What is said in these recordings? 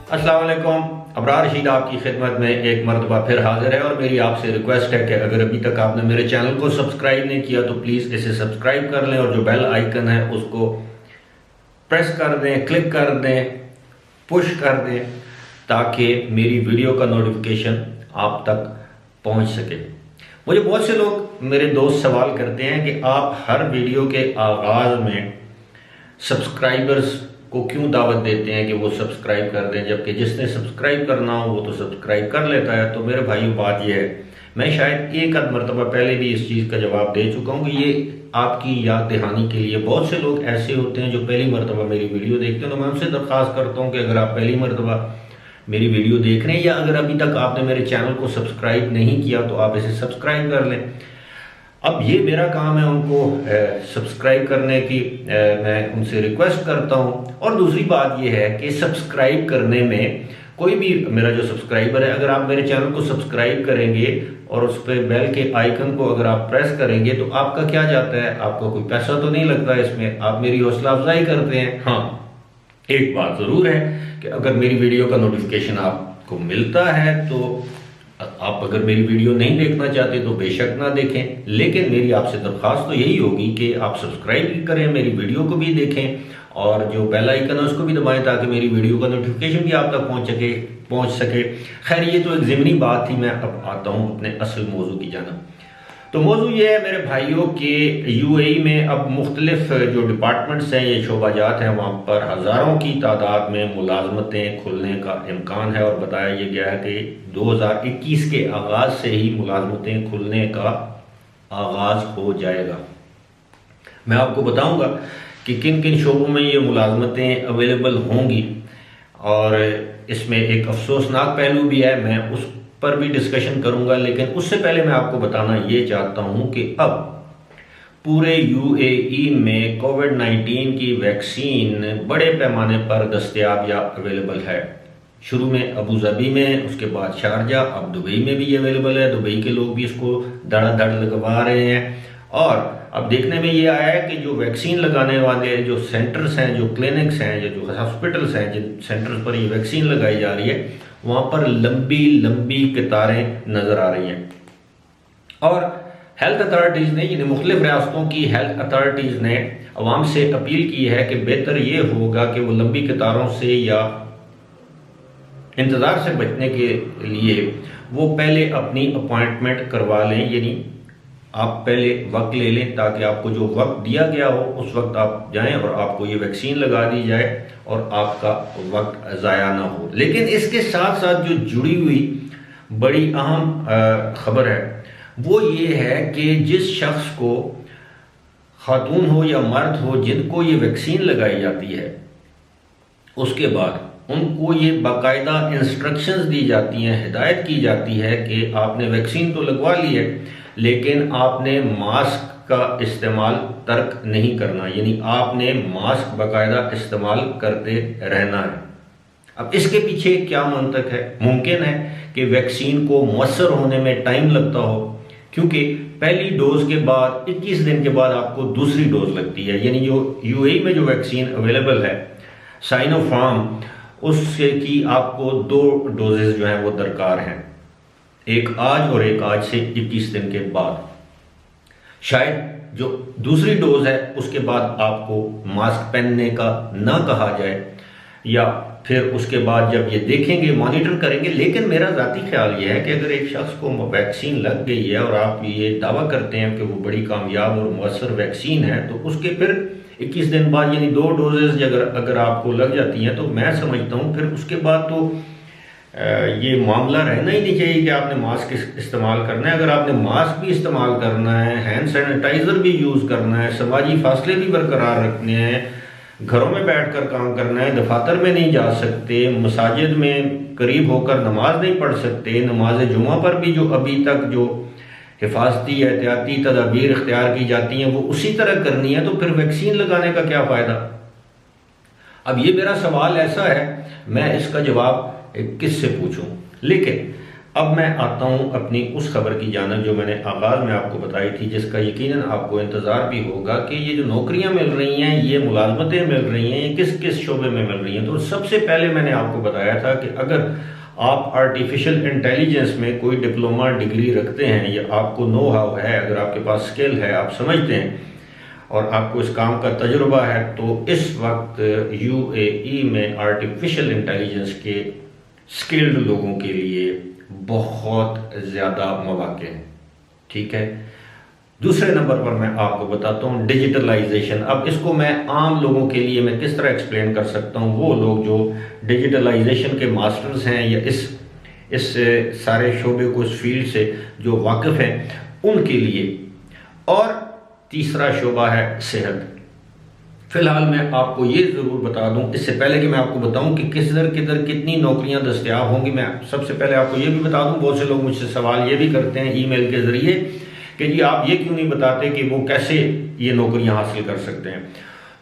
अस्सलाम वालेकुम। अबरार रशीद आपकी खिदमत में एक मरतबा फिर हाजिर है और मेरी आपसे रिक्वेस्ट है कि अगर अभी तक आपने मेरे चैनल को सब्सक्राइब नहीं किया तो प्लीज़ इसे सब्सक्राइब कर लें और जो बेल आइकन है उसको प्रेस कर दें, क्लिक कर दें, पुश कर दें ताकि मेरी वीडियो का नोटिफिकेशन आप तक पहुंच सके। मुझे बहुत से लोग मेरे दोस्त सवाल करते हैं कि आप हर वीडियो के आगाज़ में सब्सक्राइबर्स को क्यों दावत देते हैं कि वो सब्सक्राइब कर दें, जबकि जिसने सब्सक्राइब करना हो वो तो सब्सक्राइब कर लेता है। तो मेरे भाइयों बात ये है, मैं शायद एक आध मरतबा पहले भी इस चीज़ का जवाब दे चुका हूँ कि ये आपकी याद दहानी के लिए। बहुत से लोग ऐसे होते हैं जो पहली मरतबा मेरी वीडियो देखते हैं, तो मैं उनसे दरख्वास्त करता हूँ कि अगर आप पहली मरतबा मेरी वीडियो देख रहे हैं या अगर अभी तक आपने मेरे चैनल को सब्सक्राइब नहीं किया तो आप इसे सब्सक्राइब कर लें। अब ये मेरा काम है उनको सब्सक्राइब करने की, मैं उनसे रिक्वेस्ट करता हूँ। और दूसरी बात ये है कि सब्सक्राइब करने में कोई भी मेरा जो सब्सक्राइबर है, अगर आप मेरे चैनल को सब्सक्राइब करेंगे और उस पर बेल के आइकन को अगर आप प्रेस करेंगे तो आपका क्या जाता है, आपका कोई पैसा तो नहीं लगता इसमें, आप मेरी हौसला अफजाई करते हैं। हाँ, एक बात ज़रूर है कि अगर मेरी वीडियो का नोटिफिकेशन आपको मिलता है तो आप अगर मेरी वीडियो नहीं देखना चाहते तो बेशक ना देखें, लेकिन मेरी आपसे दरख्वास्त तो यही होगी कि आप सब्सक्राइब भी करें, मेरी वीडियो को भी देखें और जो बेल आइकन है उसको भी दबाएं ताकि मेरी वीडियो का नोटिफिकेशन भी आप तक पहुंच सके। खैर, ये तो एक ज़िमनी बात थी। मैं अब आता हूं अपने असल मौजू की जानिब। तो मौजू ये है मेरे भाइयों के यूएई में अब मुख्तलिफ जो डिपार्टमेंट्स हैं, ये शोबाजात हैं, वहाँ पर हज़ारों की तादाद में मुलाजमतें खुलने का इम्कान है। और बताया ये गया है कि 2021 के आगाज़ से ही मुलाजमतें खुलने का आगाज़ हो जाएगा। मैं आपको बताऊंगा कि किन किन शोबों में ये मुलाजमतें अवेलेबल होंगी और इसमें एक अफसोसनाक पहलू भी है, मैं उस पर भी डिस्कशन करूंगा। लेकिन उससे पहले मैं आपको बताना ये चाहता हूं कि अब पूरे यूएई में कोविड-19 की वैक्सीन बड़े पैमाने पर दस्तयाब या अवेलेबल है। शुरू में अबू धाबी में, उसके बाद शारजा, अब दुबई में भी अवेलेबल है। दुबई के लोग भी इसको धड़ाधड़ लगवा रहे हैं। और अब देखने में ये आया है कि जो वैक्सीन लगाने वाले जो सेंटर्स हैं, जो क्लिनिक्स हैं या जो हॉस्पिटल्स हैं, जिन सेंटर्स पर ये वैक्सीन लगाई जा रही है, वहाँ पर लंबी लंबी कतारें नज़र आ रही हैं। और हेल्थ अथॉरिटीज़ ने, यानी मुख्तलिफ रियासतों की हेल्थ अथॉरिटीज़ ने अवाम से अपील की है कि बेहतर ये होगा कि वो लंबी कतारों से या इंतज़ार से बचने के लिए वो पहले अपनी अपॉइंटमेंट करवा लें, यानी आप पहले वक्त ले लें ताकि आपको जो वक्त दिया गया हो उस वक्त आप जाएं और आपको ये वैक्सीन लगा दी जाए और आपका वक्त ज़ाया ना हो। लेकिन इसके साथ साथ जो जुड़ी हुई बड़ी अहम खबर है वो ये है कि जिस शख्स को, खातून हो या मर्द हो, जिनको ये वैक्सीन लगाई जाती है, उसके बाद उनको ये बाकायदा इंस्ट्रक्शंस दी जाती हैं, हिदायत की जाती है कि आपने वैक्सीन तो लगवा ली है लेकिन आपने मास्क का इस्तेमाल तर्क नहीं करना, यानी आपने मास्क बाकायदा इस्तेमाल करते रहना है। अब इसके पीछे क्या मंतक है? मुमकिन है कि वैक्सीन को मुअस्सर होने में टाइम लगता हो, क्योंकि पहली डोज के बाद 21 दिन के बाद आपको दूसरी डोज लगती है। यानी जो यूएई में जो वैक्सीन अवेलेबल है साइनोफार्म, उससे की आपको 2 डोजेज जो हैं वो दरकार हैं, एक आज और एक आज से 21 दिन के बाद। शायद जो दूसरी डोज है उसके बाद आपको मास्क पहनने का ना कहा जाए, या फिर उसके बाद जब ये देखेंगे, मॉनिटर करेंगे। लेकिन मेरा ज़ाती ख्याल ये है कि अगर एक शख्स को वैक्सीन लग गई है और आप ये दावा करते हैं कि वो बड़ी कामयाब और मुअस्सर वैक्सीन है, तो उसके फिर 21 दिन बाद, यानी 2 डोजेज अगर आपको लग जाती हैं, तो मैं समझता हूँ फिर उसके बाद तो ये मामला रहना ही नहीं चाहिए कि आपने मास्क इस्तेमाल करना है। अगर आपने मास्क भी इस्तेमाल करना है, हैंड सैनिटाइज़र भी यूज़ करना है, समाजी फासले भी बरकरार रखने हैं, घरों में बैठकर काम करना है, दफातर में नहीं जा सकते, मसाजिद में करीब होकर नमाज नहीं पढ़ सकते, नमाज जुमा पर भी जो अभी तक जो हिफाजती एहतियाती तदाबीर इख्तियार की जाती हैं वो उसी तरह करनी है, तो फिर वैक्सीन लगाने का क्या फ़ायदा? अब ये मेरा सवाल ऐसा है, मैं इसका जवाब किससे पूछूं? लेकिन अब मैं आता हूँ अपनी उस खबर की जानब जो मैंने आगाज़ में आपको बताई थी, जिसका यकीनन आपको इंतज़ार भी होगा कि ये जो नौकरियाँ मिल रही हैं, ये मुलाजमतें मिल रही हैं, ये किस किस शोबे में मिल रही हैं। तो सबसे पहले मैंने आपको बताया था कि अगर आप आर्टिफिशियल इंटेलिजेंस में कोई डिप्लोमा डिग्री रखते हैं या आपको नो हाउ है, अगर आपके पास स्किल है, आप समझते हैं और आपको इस काम का तजुर्बा है, तो इस वक्त यूएई में आर्टिफिशियल इंटेलिजेंस के स्किल्ड लोगों के लिए बहुत ज़्यादा मौके हैं। ठीक है। दूसरे नंबर पर मैं आपको बताता हूँ डिजिटलाइजेशन। अब इसको मैं आम लोगों के लिए मैं किस तरह एक्सप्लेन कर सकता हूँ, वो लोग जो डिजिटलाइजेशन के मास्टर्स हैं या इस सारे शोबे को, इस फील्ड से जो वाकिफ़ हैं, उनके लिए। और तीसरा शोबा है सेहत। फिलहाल मैं आपको ये ज़रूर बता दूं, इससे पहले कि मैं आपको बताऊं कि किधर किधर कितनी नौकरियां दस्तयाब होंगी, मैं सबसे पहले आपको ये भी बता दूं, बहुत से लोग मुझसे सवाल ये भी करते हैं ईमेल के ज़रिए कि जी आप ये क्यों नहीं बताते कि वो कैसे ये नौकरियां हासिल कर सकते हैं।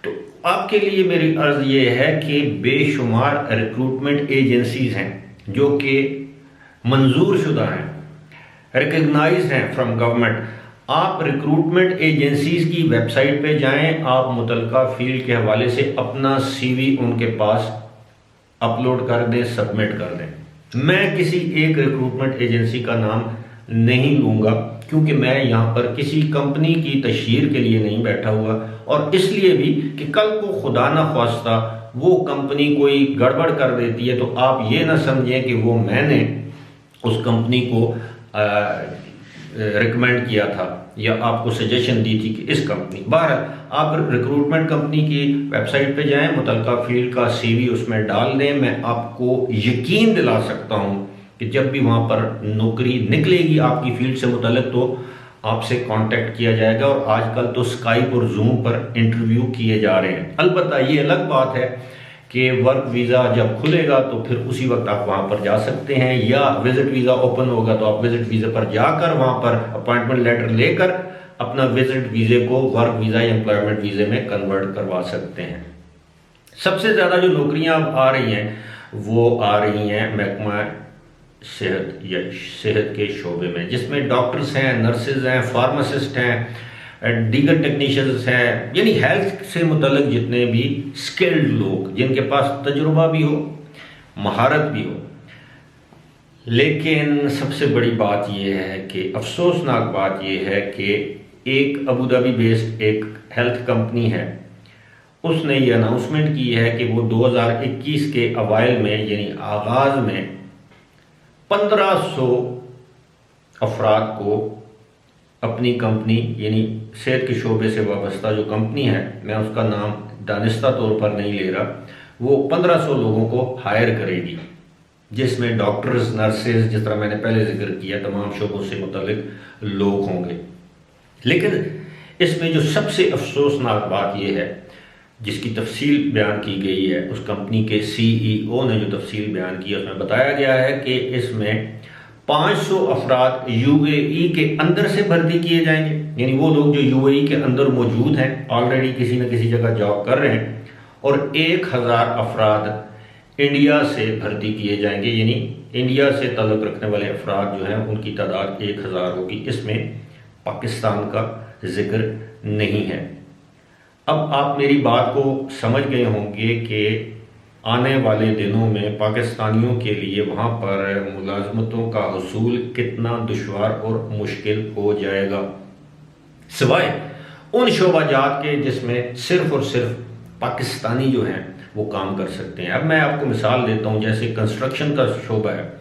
तो आपके लिए मेरी अर्ज़ ये है कि बेशुमार रिक्रूटमेंट एजेंसीज़ हैं जो कि मंजूर शुदा हैं, रिकग्नाइज हैं फ्रॉम गवर्नमेंट। आप रिक्रूटमेंट एजेंसीज की वेबसाइट पे जाएं, आप मुतलका फील्ड के हवाले से अपना सीवी उनके पास अपलोड कर दें, सबमिट कर दें। मैं किसी एक रिक्रूटमेंट एजेंसी का नाम नहीं लूँगा क्योंकि मैं यहाँ पर किसी कंपनी की तशहीर के लिए नहीं बैठा हुआ, और इसलिए भी कि कल को खुदा न ख्वास्ता वो कंपनी कोई गड़बड़ कर देती है तो आप ये ना समझें कि वो मैंने उस कंपनी को रिकमेंड किया था या आपको सजेशन दी थी कि इस कंपनी। बहरहाल आप रिक्रूटमेंट कंपनी की वेबसाइट पे जाएं, मुतलका फील्ड का सीवी उसमें डाल दें। मैं आपको यकीन दिला सकता हूं कि जब भी वहां पर नौकरी निकलेगी आपकी फील्ड से मुतल्लिक तो आपसे कांटेक्ट किया जाएगा। और आजकल तो स्काइप और जूम पर इंटरव्यू किए जा रहे हैं। अलबत्ता ये अलग बात है कि वर्क वीज़ा जब खुलेगा तो फिर उसी वक्त आप वहाँ पर जा सकते हैं, या विजिट वीज़ा ओपन होगा तो आप विजिट वीज़ा पर जाकर वहाँ पर अपॉइंटमेंट लेटर लेकर अपना विजिट वीज़े को वर्क वीज़ा या एम्प्लॉयमेंट वीज़े में कन्वर्ट करवा सकते हैं। सबसे ज़्यादा जो नौकरियाँ अब आ रही हैं वो आ रही हैं महकमा सेहत या सेहत के शोबे में, जिसमें डॉक्टर्स हैं, नर्सेज हैं, फार्मासिस्ट हैं, दीगर टेक्नीशियंस हैं, यानी हेल्थ से मुतल्लिक जितने भी स्किल्ड लोग जिनके पास तजुर्बा भी हो, महारत भी हो। लेकिन सबसे बड़ी बात यह है कि अफसोसनाक बात यह है कि एक अबू धाबी बेस्ड एक हेल्थ कंपनी है, उसने ये अनाउंसमेंट की है कि वो 2021 के अवाइल में यानी आगाज़ में 1500 अफराद को अपनी कंपनी यानी सेहत के शोबे से वाबस्ता जो कंपनी है, मैं उसका नाम दानिस्ता तौर पर नहीं ले रहा, वो 1500 लोगों को हायर करेगी, जिसमें डॉक्टर्स, नर्सेज, जिस तरह मैंने पहले जिक्र किया, तमाम शोबों से मुतल्लिक लोग होंगे। लेकिन इसमें जो सबसे अफसोसनाक बात यह है, जिसकी तफसील बयान की गई है, उस कंपनी के CEO ने जो तफसील बयान की है उसमें बताया गया है कि इसमें 500 अफराद UAE के अंदर से भर्ती किए जाएंगे, यानी वो लोग जो UAE के अंदर मौजूद हैं, ऑलरेडी किसी न किसी जगह जॉब कर रहे हैं, और 1000 अफराद इंडिया से भर्ती किए जाएंगे, यानी इंडिया से ताल्लुक़ रखने वाले अफराद जो हैं उनकी तादाद 1000 होगी। इसमें पाकिस्तान का जिक्र नहीं है। अब आप मेरी बात को समझ गए होंगे कि आने वाले दिनों में पाकिस्तानियों के लिए वहाँ पर मुलाजमतों का हुसूल कितना दुश्वार और मुश्किल हो जाएगा, सिवाय उन शोबाजात के जिसमें सिर्फ और सिर्फ पाकिस्तानी जो हैं वो काम कर सकते हैं। अब मैं आपको मिसाल देता हूँ, जैसे कंस्ट्रक्शन का शोबा है,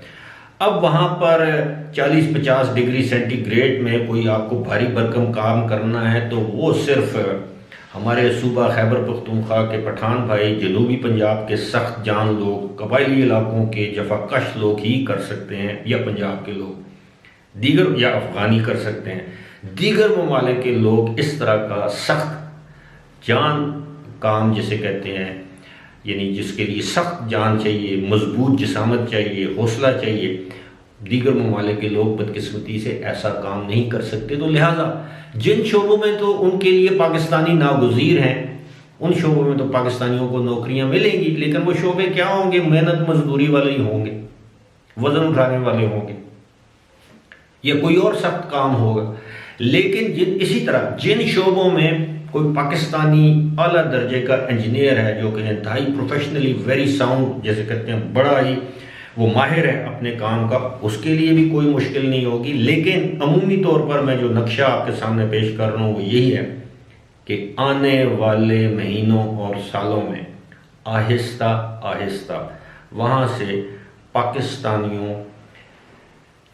अब वहाँ पर 40-50 डिग्री सेंटीग्रेड में कोई आपको भारी भरकम काम करना है तो वो सिर्फ हमारे सूबा खैबर पख्तूनख्वा के पठान भाई, जनूबी पंजाब के सख्त जान लोग, कबायली इलाकों के जफाकश लोग ही कर सकते हैं, या पंजाब के लोग दीगर, या अफगानी कर सकते हैं। दीगर ममालिक के लोग इस तरह का सख्त जान काम जिसे कहते हैं, यानी जिसके लिए सख्त जान चाहिए, मजबूत जिसामत चाहिए, हौसला चाहिए, दीगर ममालिक के लोग बदकिस्मती से ऐसा काम नहीं कर सकते। तो लिहाजा जिन शोबों में तो उनके लिए पाकिस्तानी नागुज़ीर हैं, उन शोबों में तो पाकिस्तानियों को नौकरियां मिलेंगी, लेकिन वो शोबे क्या होंगे? मेहनत मजदूरी वाले ही होंगे, वजन उठाने वाले होंगे। या कोई और सख्त काम होगा। लेकिन इसी तरह जिन शोबों में कोई पाकिस्तानी आला दर्जे का इंजीनियर है जो कि इंतहाई प्रोफेशनली वेरी साउंड जैसे कहते हैं, बड़ा ही वो माहिर है अपने काम का, उसके लिए भी कोई मुश्किल नहीं होगी। लेकिन अमूमी तौर पर मैं जो नक्शा आपके सामने पेश कर रहा हूँ वो यही है कि आने वाले महीनों और सालों में आहिस्ता आहिस्ता वहाँ से पाकिस्तानियों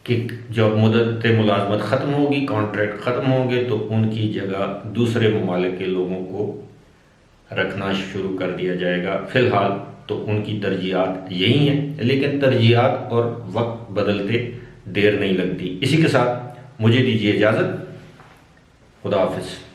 कि जब मुद्दत मुलाजमत ख़त्म होगी, कॉन्ट्रैक्ट ख़त्म होंगे, तो उनकी जगह दूसरे ममालिक के लोगों को रखना शुरू कर दिया जाएगा। फ़िलहाल तो उनकी तरजीहात यही हैं, लेकिन तरजीहात और वक्त बदलते देर नहीं लगती। इसी के साथ मुझे दीजिए इजाज़त। खुदा हाफिज़।